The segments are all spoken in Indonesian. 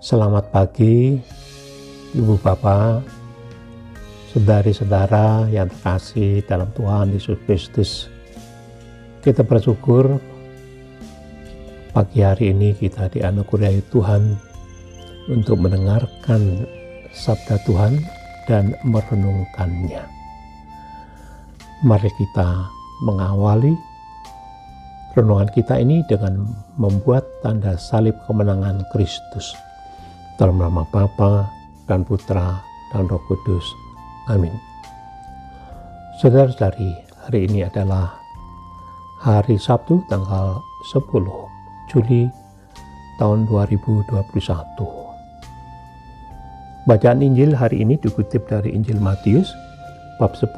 Selamat pagi, Ibu Bapak, saudari-saudara yang terkasih dalam Tuhan Yesus Kristus. Kita bersyukur pagi hari ini kita dianugerahi Tuhan untuk mendengarkan sabda Tuhan dan merenungkannya. Mari kita mengawali renungan kita ini dengan membuat tanda salib kemenangan Kristus. Dalam nama Bapa dan Putra dan Roh Kudus. Amin. Saudara-saudari, hari ini adalah hari Sabtu tanggal 10 Juli tahun 2021. Bacaan Injil hari ini dikutip dari Injil Matius bab 10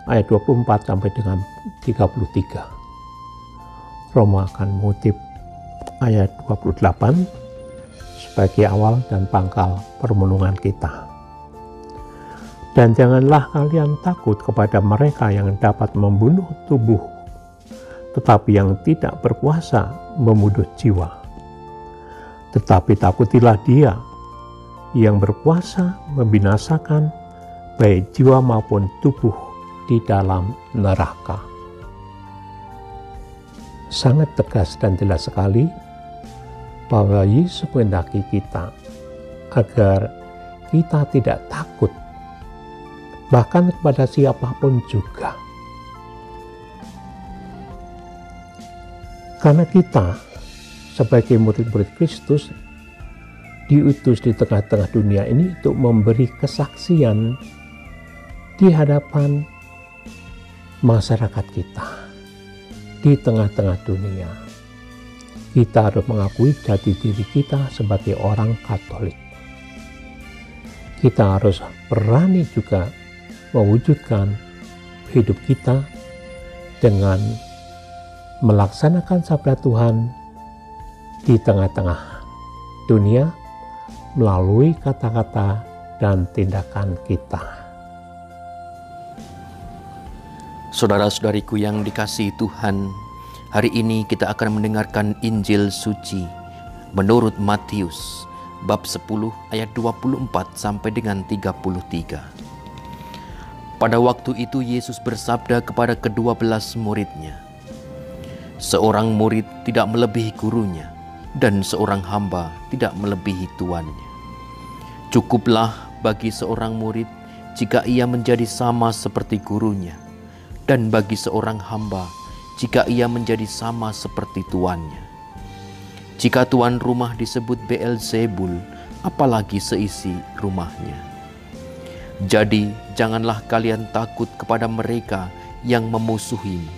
ayat 24 sampai dengan 33. Romo akan mengutip ayat 28 sebagai awal dan pangkal permenungan kita. Dan janganlah kalian takut kepada mereka yang dapat membunuh tubuh, tetapi yang tidak berkuasa membunuh jiwa. Tetapi takutilah Dia yang berkuasa membinasakan baik jiwa maupun tubuh di dalam neraka. Sangat tegas dan jelas sekali bahwa Yesus menghendaki kita agar kita tidak takut, bahkan kepada siapapun juga. Karena kita sebagai murid-murid Kristus diutus di tengah-tengah dunia ini untuk memberi kesaksian di hadapan masyarakat kita, di tengah-tengah dunia. Kita harus mengakui jati diri kita sebagai orang Katolik. Kita harus berani juga mewujudkan hidup kita dengan melaksanakan sabda Tuhan di tengah-tengah dunia melalui kata-kata dan tindakan kita. Saudara-saudariku yang dikasihi Tuhan, hari ini kita akan mendengarkan Injil suci menurut Matius bab 10 ayat 24 sampai dengan 33. Pada waktu itu Yesus bersabda kepada ke-12 muridnya, "Seorang murid tidak melebihi gurunya, dan seorang hamba tidak melebihi tuannya. Cukuplah bagi seorang murid jika ia menjadi sama seperti gurunya, dan bagi seorang hamba jika ia menjadi sama seperti tuannya. Jika tuan rumah disebut Beelzebul, apalagi seisi rumahnya. Jadi janganlah kalian takut kepada mereka yang memusuhimu,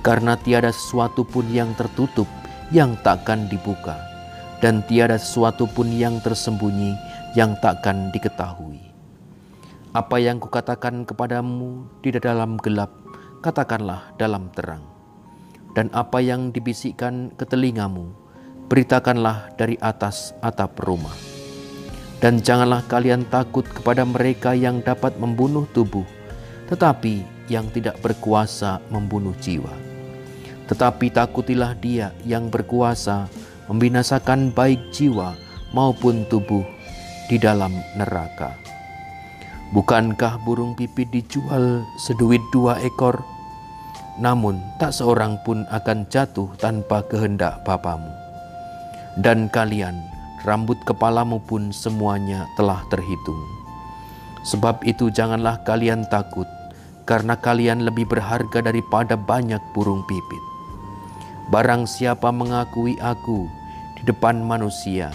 karena tiada sesuatu pun yang tertutup yang takkan dibuka, dan tiada sesuatu pun yang tersembunyi yang takkan diketahui. Apa yang kukatakan kepadamu di dalam gelap, katakanlah dalam terang. Dan apa yang dibisikkan ke telingamu, beritakanlah dari atas atap rumah. Dan janganlah kalian takut kepada mereka yang dapat membunuh tubuh, tetapi yang tidak berkuasa membunuh jiwa. Tetapi takutilah Dia yang berkuasa membinasakan baik jiwa maupun tubuh di dalam neraka. Bukankah burung pipit dijual seduit 2 ekor? Namun tak seorang pun akan jatuh tanpa kehendak Bapamu. Dan kalian, rambut kepalamu pun semuanya telah terhitung. Sebab itu janganlah kalian takut, karena kalian lebih berharga daripada banyak burung pipit. Barang siapa mengakui aku di depan manusia,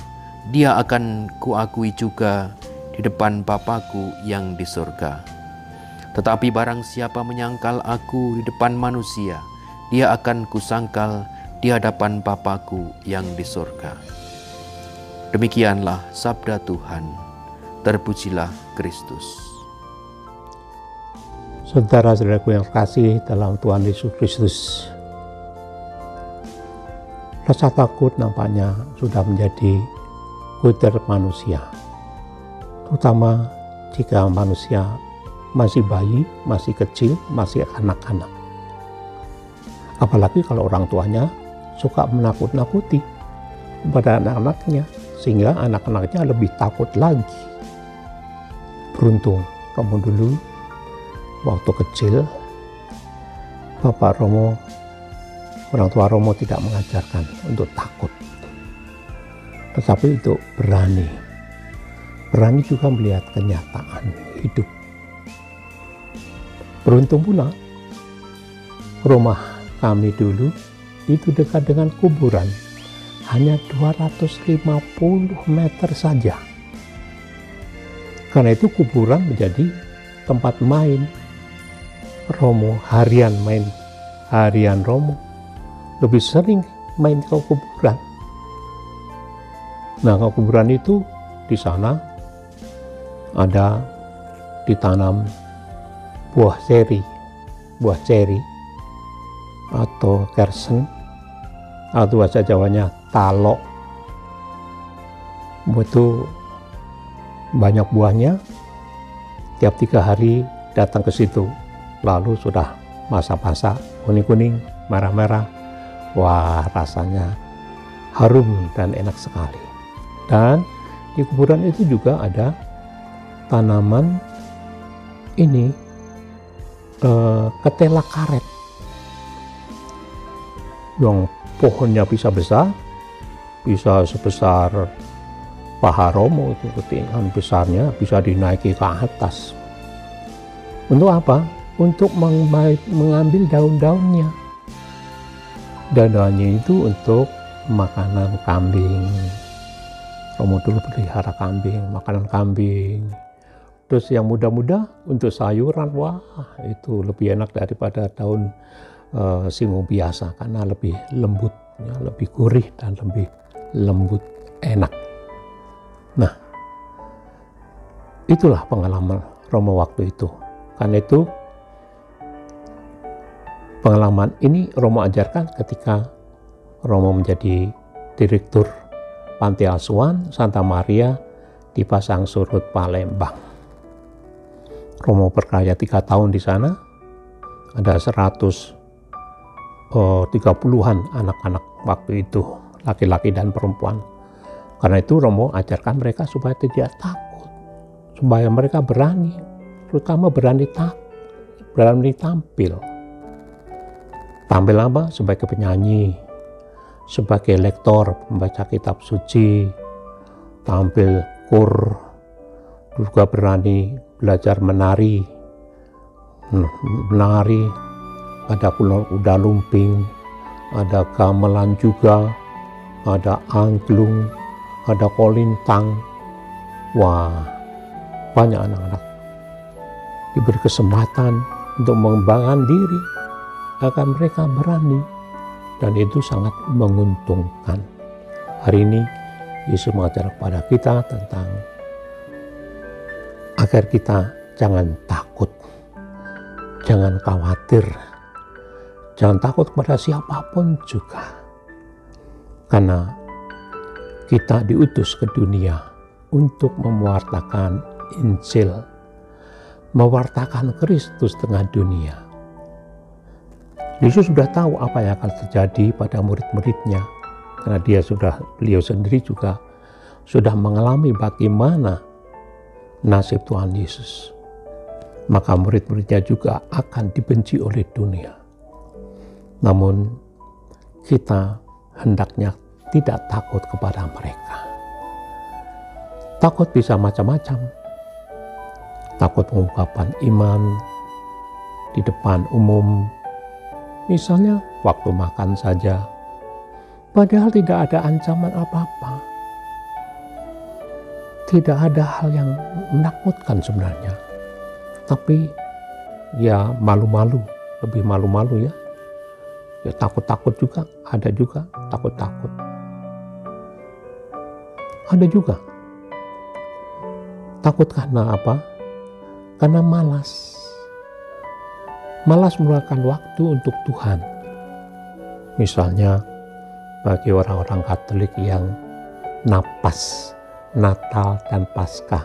dia akan kuakui juga di depan Bapa-Ku yang di surga. Tetapi barang siapa menyangkal aku di depan manusia, dia akan kusangkal di hadapan Bapa-Ku yang di surga." Demikianlah sabda Tuhan. Terpujilah Kristus. Saudara-saudaraku yang terkasih dalam Tuhan Yesus Kristus, rasa takut nampaknya sudah menjadi kodrat manusia, terutama jika manusia masih bayi, masih kecil, masih anak-anak. Apalagi kalau orang tuanya suka menakut-nakuti kepada anak-anaknya sehingga anak-anaknya lebih takut lagi. Beruntung Romo dulu waktu kecil, Bapak Romo, orang tua Romo tidak mengajarkan untuk takut, tetapi untuk berani juga melihat kenyataan hidup. Beruntung pula rumah kami dulu itu dekat dengan kuburan, hanya 250 meter saja. Karena itu kuburan menjadi tempat main Romo, harian Romo lebih sering main ke kuburan. Nah, ke kuburan itu di sana ada ditanam buah ceri atau kersen atau bahasa Jawanya talok. Itu banyak buahnya, tiap 3 hari datang ke situ, lalu sudah masak-masak, kuning-kuning, merah-merah. Wah, rasanya harum dan enak sekali. Dan di kuburan itu juga ada tanaman ini, ketela karet, yang pohonnya bisa besar, bisa sebesar paha Romo, itu ketinggian besarnya bisa dinaiki ke atas. Untuk apa? Untuk mengambil daun-daunnya. Daun-daunnya itu untuk makanan kambing. Romo dulu pelihara kambing, makanan kambing. Terus yang muda-muda untuk sayuran, wah itu lebih enak daripada daun singo biasa, karena lebih lembut, ya, lebih gurih dan lebih lembut, enak. Nah, itulah pengalaman Romo waktu itu. Karena itu pengalaman ini Romo ajarkan ketika Romo menjadi direktur Panti Asuhan Santa Maria di Pasang Surut, Palembang. Romo berkarya 3 tahun di sana. Ada 130-an anak-anak waktu itu, laki-laki dan perempuan. Karena itu Romo ajarkan mereka supaya tidak takut, supaya mereka berani, terutama berani tampil. Tampil apa? Sebagai penyanyi, sebagai lektor, membaca kitab suci, tampil kur, juga berani belajar menari, ada kuda lumping, ada gamelan juga, ada angklung, ada kolintang. Wah, banyak anak-anak diberi kesempatan untuk mengembangkan diri agar mereka berani, dan itu sangat menguntungkan. Hari ini Yesus mengajar kepada kita tentang agar kita jangan takut, jangan khawatir, jangan takut kepada siapapun juga, karena kita diutus ke dunia untuk mewartakan Injil, mewartakan Kristus tengah dunia. Yesus sudah tahu apa yang akan terjadi pada murid-muridnya, karena beliau sendiri juga sudah mengalami bagaimana nasib Tuhan Yesus. Maka murid-muridnya juga akan dibenci oleh dunia. Namun kita hendaknya tidak takut kepada mereka. Takut bisa macam-macam. Takut mengungkapkan iman di depan umum, misalnya waktu makan saja, padahal tidak ada ancaman apa-apa. Tidak ada hal yang menakutkan sebenarnya. Tapi ya malu-malu, lebih malu-malu ya. Ya takut-takut juga, ada juga takut-takut. Ada juga takut karena apa? Karena malas. Malas meluangkan waktu untuk Tuhan. Misalnya bagi orang-orang Katolik yang napas Natal dan Paskah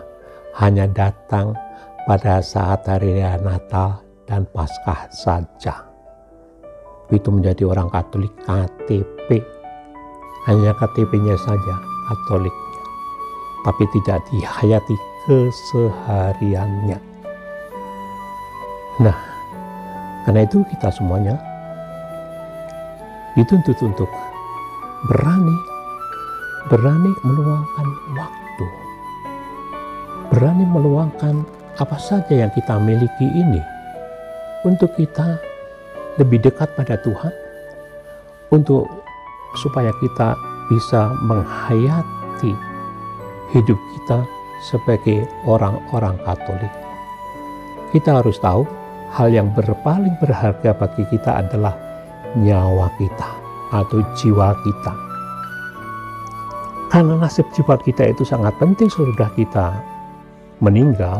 hanya datang pada saat hari raya Natal dan Paskah saja. Itu menjadi orang Katolik KTP, hanya KTP-nya saja Katoliknya. tapi tidak dihayati kesehariannya. Nah, karena itu kita semuanya dituntut untuk berani meluangkan waktu, berani meluangkan apa saja yang kita miliki ini untuk kita lebih dekat pada Tuhan, supaya kita bisa menghayati hidup kita sebagai orang-orang Katolik. Kita harus tahu hal yang paling berharga bagi kita adalah nyawa kita atau jiwa kita. Karena nasib jiwa kita itu sangat penting sesudah kita meninggal,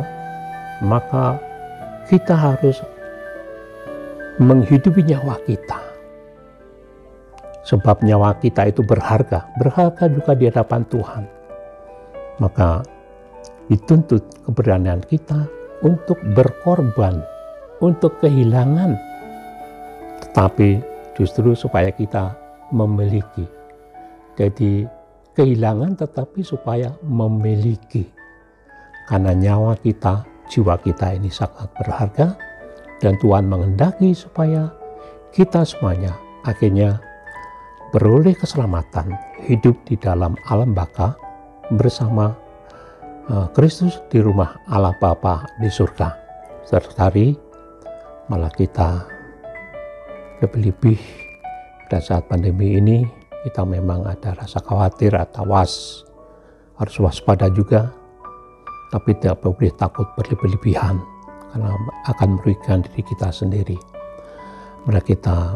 maka kita harus menghidupi nyawa kita. Sebab nyawa kita itu berharga juga di hadapan Tuhan. Maka dituntut keberanian kita untuk berkorban, untuk kehilangan, tetapi justru supaya kita memiliki. Jadi kehilangan tetapi supaya memiliki. Karena nyawa kita, jiwa kita ini sangat berharga, dan Tuhan menghendaki supaya kita semuanya akhirnya beroleh keselamatan, hidup di dalam alam baka bersama Kristus di rumah Allah Bapa di surga. Seringkali malah kita lebih pada saat pandemi ini, kita memang ada rasa khawatir atau harus waspada juga, tapi tidak boleh takut berlebihan karena akan merugikan diri kita sendiri. Mari kita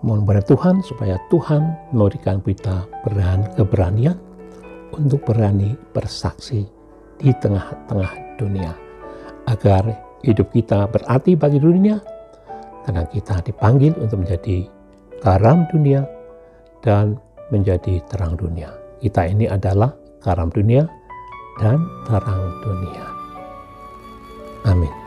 mohon kepada Tuhan supaya Tuhan memberikan kita keberanian untuk berani bersaksi di tengah-tengah dunia, agar hidup kita berarti bagi dunia, karena kita dipanggil untuk menjadi garam dunia dan menjadi terang dunia. Kita ini adalah garam dunia dan terang dunia. Amin.